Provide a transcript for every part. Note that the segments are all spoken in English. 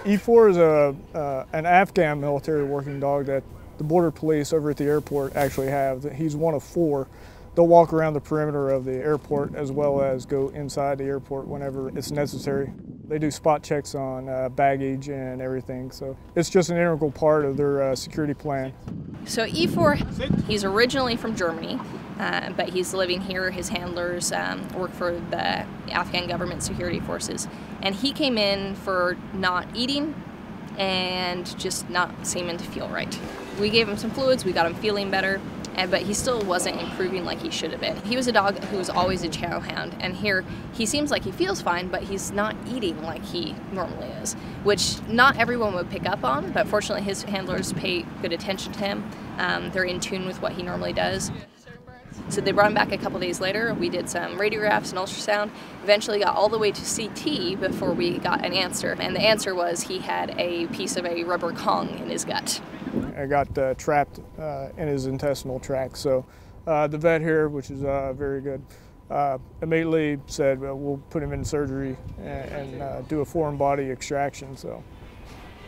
Efor is an Afghan military working dog that the Border Police over at the airport actually have. He's one of 4. They'll walk around the perimeter of the airport as well as go inside the airport whenever it's necessary. They do spot checks on baggage and everything, so it's just an integral part of their security plan. So Efor, he's originally from Germany, but he's living here. His handlers work for the Afghan government security forces. And he came in for not eating and just not seeming to feel right. We gave him some fluids, we got him feeling better, but he still wasn't improving like he should have been. He was a dog who was always a chow hound, and here he seems like he feels fine, but he's not eating like he normally is, which not everyone would pick up on, but fortunately his handlers pay good attention to him. They're in tune with what he normally does. So they brought him back a couple days later. We did some radiographs and ultrasound, eventually got all the way to CT before we got an answer. And the answer was he had a piece of a rubber Kong in his gut. I got trapped in his intestinal tract. So the vet here, which is very good, immediately said, well, we'll put him in surgery and do a foreign body extraction. So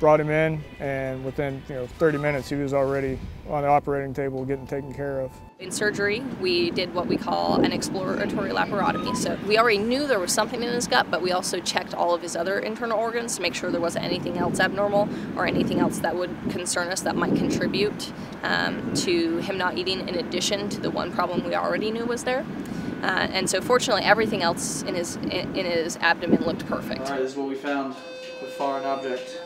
brought him in, and within 30 minutes he was already on the operating table getting taken care of. In surgery, we did what we call an exploratory laparotomy. So we already knew there was something in his gut, but we also checked all of his other internal organs to make sure there wasn't anything else abnormal or anything else that would concern us that might contribute to him not eating, in addition to the one problem we already knew was there. And so fortunately everything else in his abdomen looked perfect. All right, this is what we found, the foreign object.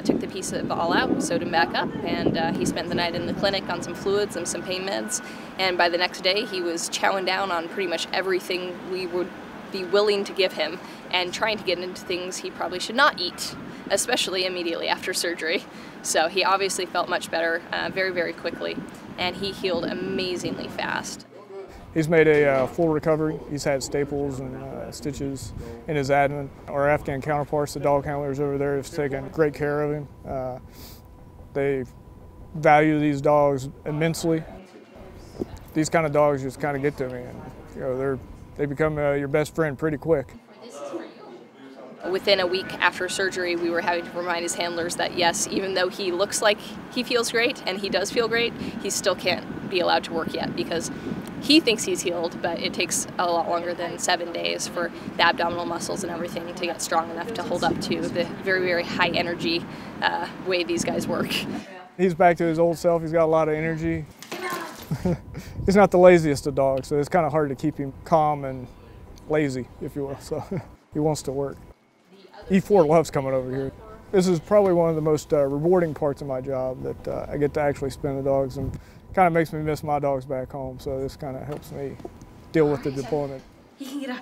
Took the piece of all out, sewed him back up, and he spent the night in the clinic on some fluids and some pain meds. And by the next day, he was chowing down on pretty much everything we would be willing to give him, and trying to get into things he probably should not eat, especially immediately after surgery. So he obviously felt much better very, very quickly, and he healed amazingly fast. He's made a full recovery. He's had staples and stitches in his abdomen. Our Afghan counterparts, the dog handlers over there, have taken great care of him. They value these dogs immensely. These kind of dogs just kind of get to me, and they become your best friend pretty quick. Within a week after surgery, we were having to remind his handlers that yes, even though he looks like he feels great, and he does feel great, he still can't be allowed to work yet, because he thinks he's healed, but it takes a lot longer than 7 days for the abdominal muscles and everything to get strong enough to hold up to the very, very high energy way these guys work. He's back to his old self. He's got a lot of energy. He's not the laziest of dogs, so it's kind of hard to keep him calm and lazy, if you will, so he wants to work. Efor loves coming over here. This is probably one of the most rewarding parts of my job, that I get to actually spend the dogs, and kind of makes me miss my dogs back home, so this kind of helps me deal with the deployment. He can get up.